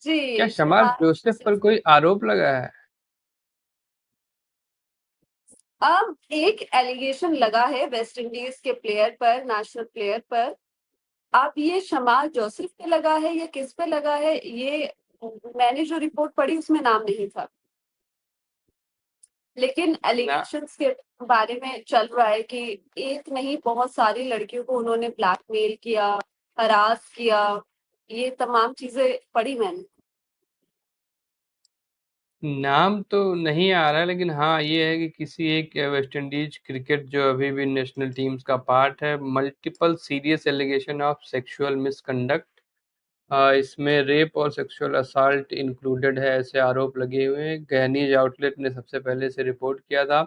क्या जी, शमार शमाल जोसेफ पर जोसेफ। कोई आरोप लगा है? अब एक एलिगेशन लगा है वेस्ट इंडीज के प्लेयर पर, नेशनल प्लेयर पर। अब ये शमाल जोसेफ पे लगा है या किस पे लगा है, ये मैंने जो रिपोर्ट पढ़ी उसमें नाम नहीं था, लेकिन ना, एलिगेशंस के बारे में चल रहा है कि एक नहीं बहुत सारी लड़कियों को उन्होंने ब्लैकमेल किया, हरास किया। ये तमाम चीजें पढ़ी मैंने। नाम तो नहीं आ रहा, लेकिन हाँ ये है कि किसी एक वेस्ट इंडीज क्रिकेट जो अभी भी नेशनल टीम्स का पार्ट है, multiple serious allegation of sexual misconduct, इसमें रेप और सेक्सुअल असॉल्ट इंक्लूडेड है, ऐसे आरोप लगे हुए हैं। गया न्यूज आउटलेट ने सबसे पहले से रिपोर्ट किया था,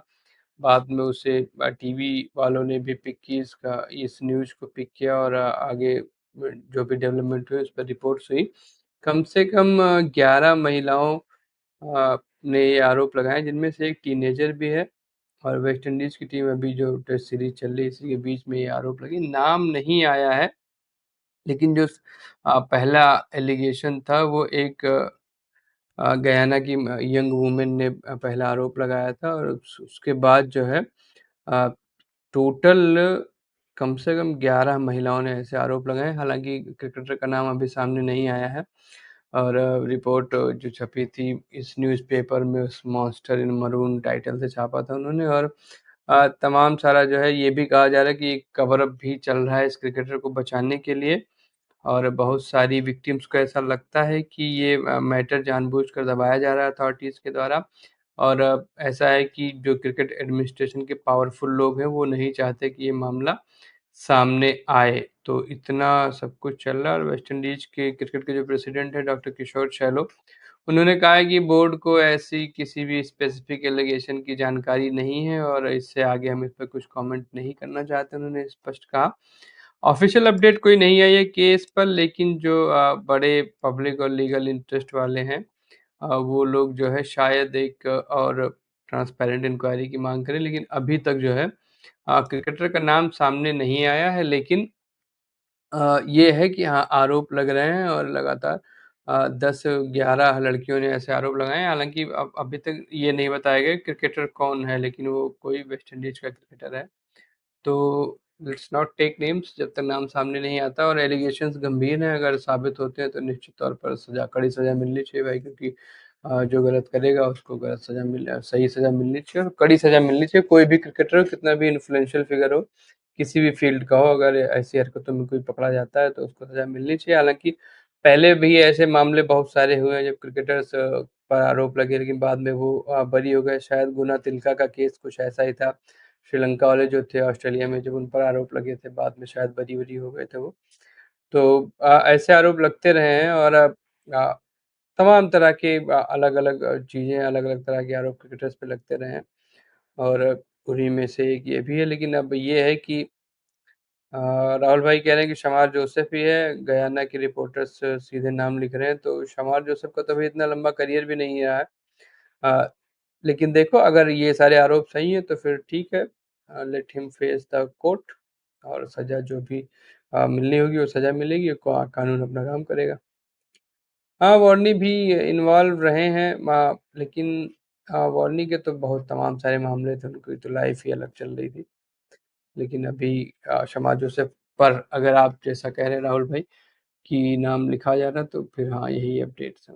बाद में उसे टीवी वालों ने भी पिक की, इसका इस न्यूज़ को पिक किया और आगे जो भी डेवलपमेंट हुई उस पर रिपोर्ट्स हुई। कम से कम 11 महिलाओं ने ये आरोप लगाए, जिनमें से एक टीनेजर भी है। और वेस्ट इंडीज की टीम अभी जो टेस्ट सीरीज चल रही है इसी के बीच में ये आरोप लगे, नाम नहीं आया है। लेकिन जो पहला एलिगेशन था वो एक गयाना की यंग वुमेन ने पहला आरोप लगाया था, और उसके बाद जो है टोटल कम से कम 11 महिलाओं ने ऐसे आरोप लगाए। हालांकि क्रिकेटर का नाम अभी सामने नहीं आया है, और रिपोर्ट जो छपी थी इस न्यूज़पेपर में, उस मॉन्स्टर इन मरून टाइटल से छापा था उन्होंने। और तमाम सारा जो है ये भी कहा जा रहा है कि कवर अप भी चल रहा है इस क्रिकेटर को बचाने के लिए, और बहुत सारी विक्टिम्स को ऐसा लगता है कि ये मैटर जानबूझकर दबाया जा रहा है अथॉरिटीज़ के द्वारा। और ऐसा है कि जो क्रिकेट एडमिनिस्ट्रेशन के पावरफुल लोग हैं वो नहीं चाहते कि ये मामला सामने आए। तो इतना सब कुछ चल रहा है। और वेस्ट इंडीज के क्रिकेट के जो प्रेसिडेंट है डॉक्टर किशोर शैलो, उन्होंने कहा है कि बोर्ड को ऐसी किसी भी स्पेसिफिक एलिगेशन की जानकारी नहीं है, और इससे आगे हम इस पर कुछ कमेंट नहीं करना चाहते, उन्होंने स्पष्ट कहा। ऑफिशियल अपडेट कोई नहीं आई है केस पर, लेकिन जो बड़े पब्लिक और लीगल इंटरेस्ट वाले हैं वो लोग जो है शायद एक और ट्रांसपेरेंट इंक्वायरी की मांग करें। लेकिन अभी तक जो है क्रिकेटर का नाम सामने नहीं आया है, लेकिन ये है कि हाँ आरोप लग रहे हैं, और लगातार 10-11 लड़कियों ने ऐसे आरोप लगाए हैं। हालांकि अब अभी तक ये नहीं बताया गया क्रिकेटर कौन है, लेकिन वो कोई वेस्ट इंडीज का क्रिकेटर है। तो लेट्स नॉट टेक नेम्स जब तक नाम सामने नहीं आता। और एलिगेशंस गंभीर हैं, अगर साबित होते हैं तो निश्चित तौर पर कड़ी सजा मिलनी चाहिए भाई, क्योंकि जो गलत करेगा उसको गलत सजा सही सजा मिलनी चाहिए, और कड़ी सजा मिलनी चाहिए। कोई भी क्रिकेटर हो, कितना भी इन्फ्लुएंशियल फिगर हो, किसी भी फील्ड का हो, अगर ऐसी हरकतों में कोई पकड़ा जाता है तो उसको सजा मिलनी चाहिए। हालांकि पहले भी ऐसे मामले बहुत सारे हुए हैं जब क्रिकेटर्स पर आरोप लगे, लेकिन बाद में वो बरी हो गए। शायद गुना तिलका का केस कुछ ऐसा ही था, श्रीलंका वाले जो थे ऑस्ट्रेलिया में, जब उन पर आरोप लगे थे बाद में शायद बरी बरी हो गए थे वो। तो ऐसे आरोप लगते रहे हैं, और तमाम तरह के अलग अलग चीज़ें, अलग अलग तरह के आरोप क्रिकेटर्स पे लगते रहे हैं, और उन्हीं में से एक ये भी है। लेकिन अब ये है कि राहुल भाई कह रहे हैं कि शमार जोसेफ ही है, गयाना के रिपोर्टर्स सीधे नाम लिख रहे हैं, तो शमार जोसेफ का तो अभी इतना लंबा करियर भी नहीं रहा है। अ, लेकिन देखो अगर ये सारे आरोप सही हैं तो फिर ठीक है, let him face the court, और सज़ा जो भी मिलनी होगी वो सज़ा मिलेगी, कानून अपना काम करेगा। हाँ, वार्नी भी इन्वॉल्व रहे हैं, लेकिन वार्नी के तो बहुत तमाम सारे मामले थे, उनकी तो लाइफ ही अलग चल रही थी। लेकिन अभी शमार जोसेफ पर अगर आप जैसा कह रहे हैं राहुल भाई कि नाम लिखा जा रहा, तो फिर हाँ यही अपडेट्स हैं।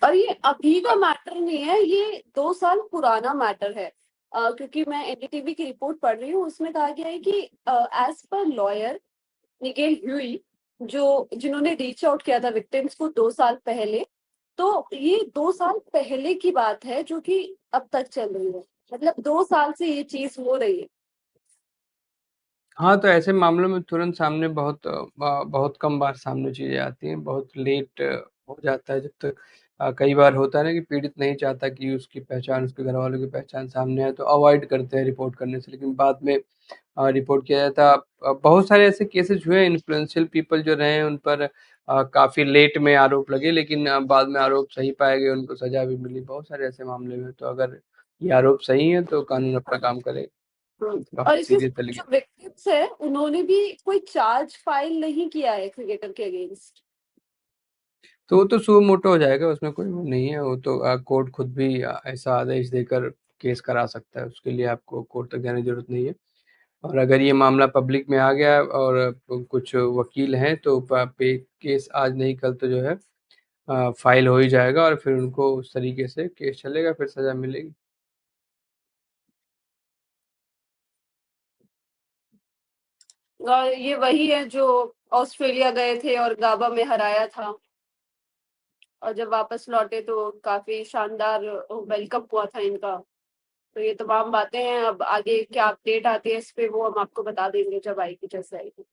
और ये अभी का मैटर नहीं है, ये 2 साल पुराना मैटर है। क्योंकि मैं एनडीटीवी की रिपोर्ट पढ़ रही हूँ, उसमें कहा गया है कि as per lawyer Nigel Huey, जो जिन्होंने रीच आउट किया था विक्टिम्स को 2 साल पहले, तो ये 2 साल पहले की बात है जो कि अब तक चल रही है। मतलब 2 साल से ये चीज हो रही है। हाँ, तो ऐसे मामलों में तुरंत सामने बहुत कम बार सामने चीज़ें आती हैं, बहुत लेट हो जाता है। जब तक कई बार होता है ना कि पीड़ित नहीं चाहता कि उसकी पहचान, उसके घर वालों की पहचान सामने आए, तो अवॉइड करते हैं रिपोर्ट करने से, लेकिन बाद में रिपोर्ट किया जाता है। बहुत सारे ऐसे केसेस हुए, इन्फ्लुएंशियल पीपल जो रहे हैं उन पर काफ़ी लेट में आरोप लगे, लेकिन बाद में आरोप सही पाए गए, उनको सजा भी मिली। बहुत सारे ऐसे मामले में, तो अगर ये आरोप सही है तो कानून अपना काम करेगा। काफ़ी और इसमें सीरियस जो एलिगेशन। विक्टिम्स है उन्होंने भी कोई चार्ज फाइल नहीं किया है क्रिकेटर के अगेंस्ट। तो वो तो सुओ मोटो हो जाएगा, उसमें कोई वो नहीं है, वो तो कोर्ट खुद भी ऐसा आदेश देकर केस करा सकता है, उसके लिए आपको कोर्ट तक जाने की ज़रूरत नहीं है। और अगर ये मामला पब्लिक में आ गया और कुछ वकील हैं तो पे केस आज नहीं कल तो जो है फाइल हो ही जाएगा और फिर उनको उस तरीके से केस चलेगा, फिर सज़ा मिलेगी। ये वही है जो ऑस्ट्रेलिया गए थे और गाबा में हराया था, और जब वापस लौटे तो काफ़ी शानदार वेलकम हुआ था इनका। तो ये तमाम बातें हैं, अब आगे क्या अपडेट आती है इस पे वो हम आपको बता देंगे जब आएगी, जैसे आएगी।